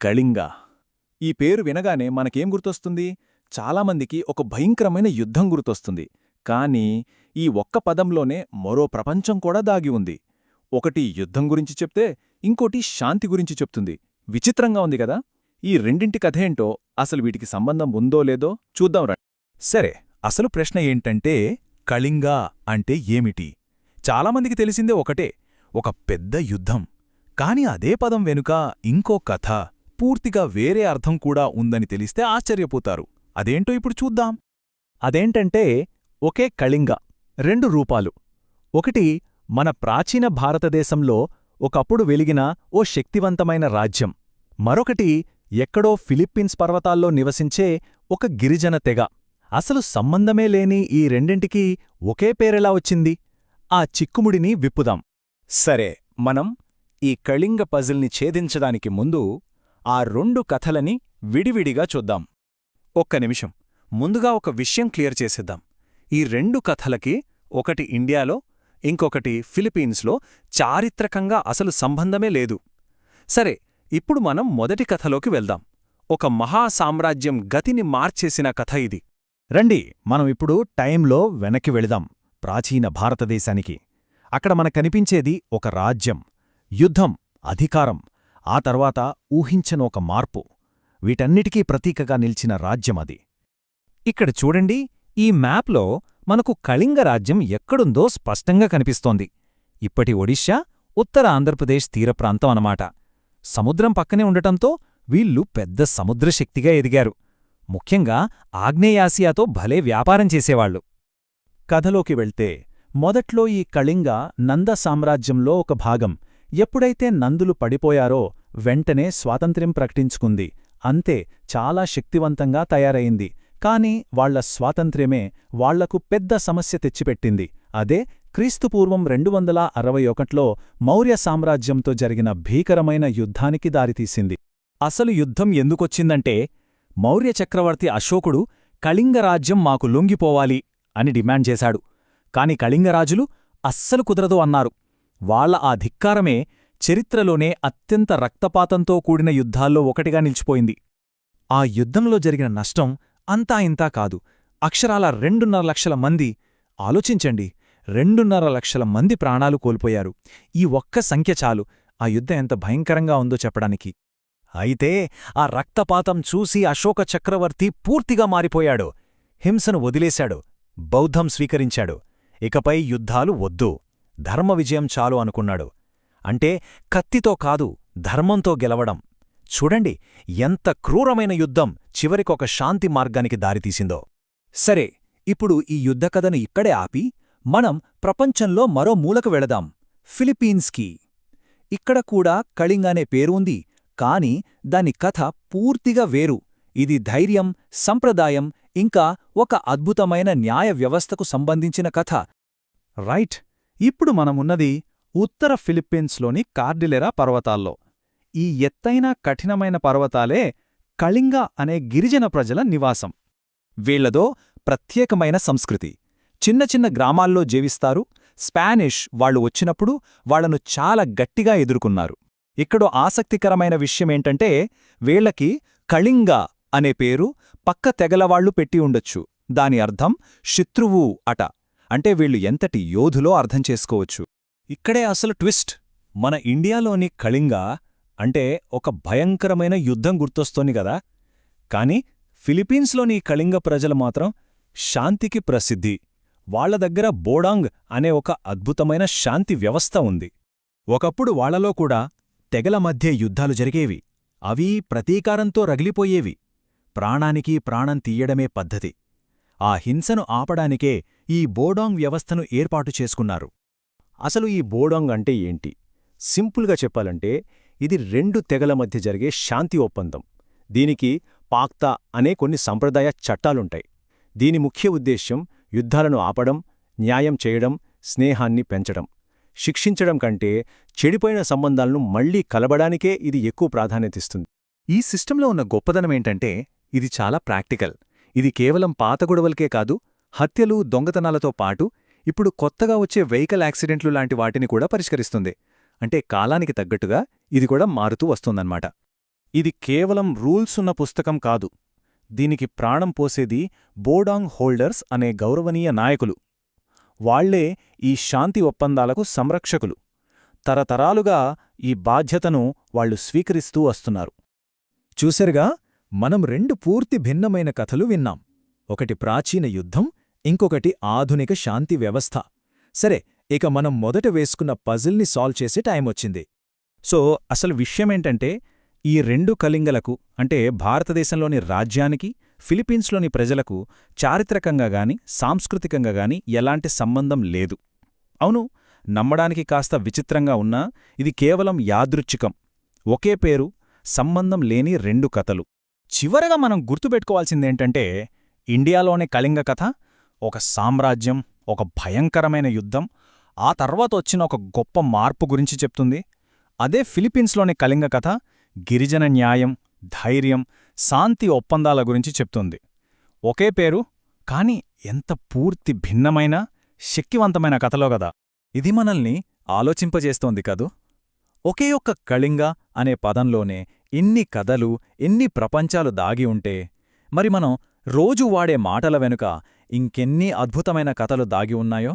కళింగ. ఈ పేరు వినగానే మనకేం గుర్తొస్తుంది? చాలామందికి ఒక భయంకరమైన యుద్ధం గుర్తొస్తుంది. కానీ ఈ ఒక్క పదంలోనే మరో ప్రపంచం కూడా దాగి ఉంది. ఒకటి యుద్ధం గురించి చెప్తే ఇంకోటి శాంతి గురించి చెప్తుంది. విచిత్రంగా ఉంది కదా? ఈ రెండింటి కథేంటో, అసలు వీటికి సంబంధం ఉందో లేదో చూద్దాం రండి. సరే, అసలు ప్రశ్న ఏంటంటే కళింగ అంటే ఏమిటి? చాలామందికి తెలిసిందే ఒకటే, ఒక పెద్ద యుద్ధం. కాని అదే పదం వెనుక ఇంకో కథ, పూర్తిగా వేరే అర్థం కూడా ఉందని తెలిస్తే ఆశ్చర్యపోతారు. అదేంటో ఇప్పుడు చూద్దాం. అదేంటంటే ఒకే కళింగ, రెండు రూపాలు. ఒకటి మన ప్రాచీన భారతదేశంలో ఒకప్పుడు వెలిగిన ఓ శక్తివంతమైన రాజ్యం. మరొకటి ఎక్కడో ఫిలిప్పీన్స్ పర్వతాల్లో నివసించే ఒక గిరిజన తెగ. అసలు సంబంధమే లేని ఈ రెండింటికీ ఒకే పేరెలా వచ్చింది? ఆ చిక్కుముడిని విప్పుదాం. సరే, మనం ఈ కళింగ పజిల్ని ఛేదించడానికి ముందు ఆ రెండు కథలని విడివిడిగా చూద్దాం. ఒక్క నిమిషం, ముందుగా ఒక విషయం క్లియర్ చేసేద్దాం. ఈ రెండు కథలకి, ఒకటి ఇండియాలో, ఇంకొకటి ఫిలిప్పీన్స్లో, చారిత్రకంగా అసలు సంబంధమే లేదు. సరే, ఇప్పుడు మనం మొదటి కథలోకి వెళ్దాం. ఒక మహాసామ్రాజ్యం గతిని మార్చేసిన కథ ఇది. రండి, మనం ఇప్పుడు టైంలో వెనక్కి వెళదాం, ప్రాచీన భారతదేశానికి. అక్కడ మనకనిపించేది ఒక రాజ్యం, యుద్ధం, అధికారం, ఆ తర్వాత ఊహించని ఒక మార్పు. వీటన్నిటికీ ప్రతీకగా నిలిచిన రాజ్యమది. ఇక్కడ చూడండి, ఈ మ్యాప్లో మనకు కళింగ రాజ్యం ఎక్కడుందో స్పష్టంగా కనిపిస్తోంది. ఇప్పటి ఒడిషా, ఉత్తర ఆంధ్రప్రదేశ్ తీరప్రాంతం అన్నమాట. సముద్రం పక్కనే ఉండటంతో వీళ్ళు పెద్ద సముద్రశక్తిగా ఎదిగారు. ముఖ్యంగా ఆగ్నేయాసియాతో భలే వ్యాపారం చేసేవాళ్లు. కథలోకి వెళ్తే మొదట్లో ఈ కళింగ నంద సామ్రాజ్యంలో ఒక భాగం. ఎప్పుడైతే నందులు పడిపోయారో వెంటనే స్వాతంత్ర్యం ప్రకటించుకుంది. అంతే, చాలా శక్తివంతంగా తయారైంది. కాని వాళ్ల స్వాతంత్ర్యమే వాళ్లకు పెద్ద సమస్య తెచ్చిపెట్టింది. అదే క్రీస్తుపూర్వం 261లో మౌర్య సామ్రాజ్యంతో జరిగిన భీకరమైన యుద్ధానికి దారితీసింది. అసలు యుద్ధం ఎందుకొచ్చిందంటే, మౌర్య చక్రవర్తి అశోకుడు కళింగరాజ్యం మాకు లొంగిపోవాలి అని డిమాండ్ చేశాడు. కాని కళింగరాజులు అస్సలు కుదరదు అన్నారు. వాళ్ల ఆ ధిక్కారమే చరిత్రలోనే అత్యంత రక్తపాతంతో కూడిన యుద్ధాల్లో ఒకటిగా నిలిచిపోయింది. ఆ యుద్ధంలో జరిగిన నష్టం అంతా ఇంతా కాదు, అక్షరాల 2.5 లక్షల మంది. ఆలోచించండి, 2.5 లక్షల మంది ప్రాణాలు కోల్పోయారు. ఈ ఒక్క సంఖ్య చాలు ఆ యుద్ధం ఎంత భయంకరంగా ఉందో చెప్పడానికి. అయితే ఆ రక్తపాతం చూసి అశోక చక్రవర్తి పూర్తిగా మారిపోయాడు. హింసను వదిలేశాడు, బౌద్ధం స్వీకరించాడు. ఇకపై యుద్ధాలు వద్దు, ధర్మ విజయం చాలు అనుకున్నాడు. అంటే కత్తితో కాదు, ధర్మంతో గెలవడం. చూడండి, ఎంత క్రూరమైన యుద్ధం చివరికొక శాంతి మార్గానికి దారితీసిందో. సరే, ఇప్పుడు ఈ యుద్ధకథను ఇక్కడే ఆపి మనం ప్రపంచంలో మరో మూలకు వెళదాం, ఫిలిప్పీన్స్కి. ఇక్కడ కూడా కళింగ అనే పేరు ఉంది, కాని దాని కథ పూర్తిగా వేరు. ఇది ధైర్యం, సంప్రదాయం, ఇంకా ఒక అద్భుతమైన న్యాయ వ్యవస్థకు సంబంధించిన కథ. రైట్, ఇప్పుడు మనమున్నది ఉత్తర ఫిలిప్పీన్స్లోని కార్డిలెరా పర్వతాల్లో. ఈ ఎత్తైన కఠినమైన పర్వతాలే కళింగ అనే గిరిజన ప్రజల నివాసం. వీళ్లదో ప్రత్యేకమైన సంస్కృతి. చిన్న చిన్న గ్రామాల్లో జీవిస్తారు. స్పానిష్ వాళ్లు వచ్చినప్పుడు వాళ్లను చాలా గట్టిగా ఎదుర్కొన్నారు. ఇక్కడో ఆసక్తికరమైన విషయమేంటంటే, వీళ్లకి కళింగ అనే పేరు పక్క తెగలవాళ్లు పెట్టి ఉండొచ్చు. దాని అర్థం శత్రువు అట. అంటే వీళ్లు ఎంతటి యోధులో అర్థం చేసుకోవచ్చు. ఇక్కడే అసలు ట్విస్ట్. మన ఇండియాలోని కళింగ అంటే ఒక భయంకరమైన యుద్ధం గుర్తొస్తోంది గదా. కాని ఫిలిప్పీన్స్లోని కళింగ ప్రజలు మాత్రం శాంతికి ప్రసిద్ధి. వాళ్ల దగ్గర బోడాంగ్ అనే ఒక అద్భుతమైన శాంతి వ్యవస్థ ఉంది. ఒకప్పుడు వాళ్లలో కూడా తెగల మధ్య యుద్ధాలు జరిగేవి. అవి ప్రతీకారంతో రగిలిపోయేవి. ప్రాణానికి ప్రాణం తీయడమే పద్ధతి. ఆ హింసను ఆపడానికే ఈ బోడాంగ్ వ్యవస్థను ఏర్పాటు చేసుకున్నారు. అసలు ఈ బోడాంగ్ అంటే ఏంటి? సింపుల్గా చెప్పాలంటే, ఇది 2 తెగల మధ్య జరిగే శాంతి ఒప్పందం. దీనికి పాక్తా అనే కొన్ని సంప్రదాయ చట్టాలుంటాయి. దీని ముఖ్య ఉద్దేశ్యం యుద్ధాలను ఆపడం, న్యాయం చేయడం, స్నేహాన్ని పెంచడం. శిక్షించడం కంటే చెడిపోయిన సంబంధాలను మళ్లీ కలబడానికే ఇది ఎక్కువ ప్రాధాన్యతిస్తుంది. ఈ సిస్టంలో ఉన్న గొప్పదనమేంటంటే, ఇది చాలా ప్రాక్టికల్. ఇది కేవలం పాత గొడవలకే కాదు, హత్యలు, దొంగతనాలతో పాటు ఇప్పుడు కొత్తగా వచ్చే వెహికల్ యాక్సిడెంట్లు లాంటి వాటిని కూడా పరిష్కరిస్తుంది. అంటే కాలానికి తగ్గట్టుగా ఇది కూడా మారుతూ వస్తుందన్నమాట. ఇది కేవలం రూల్సున్న పుస్తకం కాదు. దీనికి ప్రాణం పోసేది బోడాంగ్ హోల్డర్స్ అనే గౌరవనీయ నాయకులు. వాళ్లే ఈ శాంతి ఒప్పందాలకు సంరక్షకులు. తరతరాలుగా ఈ బాధ్యతను వాళ్లు స్వీకరిస్తూ వస్తున్నారు. చూశారుగా, మనం రెండు పూర్తి భిన్నమైన కథలు విన్నాం. ఒకటి ప్రాచీన యుద్ధం, ఇంకొకటి ఆధునిక శాంతి వ్యవస్థ. సరే, ఇక మనం మొదట వేసుకున్న పజిల్ని సాల్వ్ చేసే టైమొచ్చింది. సో అసలు విషయమేంటంటే, ఈ రెండు కళింగలకు అంటే భారతదేశంలోని రాజ్యానికి, ఫిలిప్పీన్స్లోని ప్రజలకు చారిత్రకంగా గాని సాంస్కృతికంగా గాని ఎలాంటి సంబంధం లేదు. అవును, నమ్మడానికి కాస్త విచిత్రంగా ఉన్నా ఇది కేవలం యాదృచ్ఛికం. ఒకే పేరు, సంబంధం లేని రెండు కథలు. చివరగా మనం గుర్తుపెట్టుకోవాల్సిందేంటంటే, ఇండియాలోని కళింగ కథ ఒక సామ్రాజ్యం, ఒక భయంకరమైన యుద్ధం, ఆ తర్వాత వచ్చిన ఒక గొప్ప మార్పు గురించి చెప్తుంది. అదే ఫిలిప్పీన్స్లోని కళింగ కథ గిరిజన న్యాయం, ధైర్యం, శాంతి ఒప్పందాల గురించి చెప్తుంది. ఒకే పేరు, కాని ఎంత పూర్తి భిన్నమైన, శక్తివంతమైన కథలో గదా. ఇది మనల్ని ఆలోచింపజేస్తోంది కదూ. ఒకే ఒక్క కళింగ అనే పదంలోనే ఇన్ని కథలు, ఎన్ని ప్రపంచాలు దాగి ఉంటే, మరి మనం రోజూ వాడే మాటల వెనుక ఇంకెన్ని అద్భుతమైన కథలు దాగి ఉన్నాయో.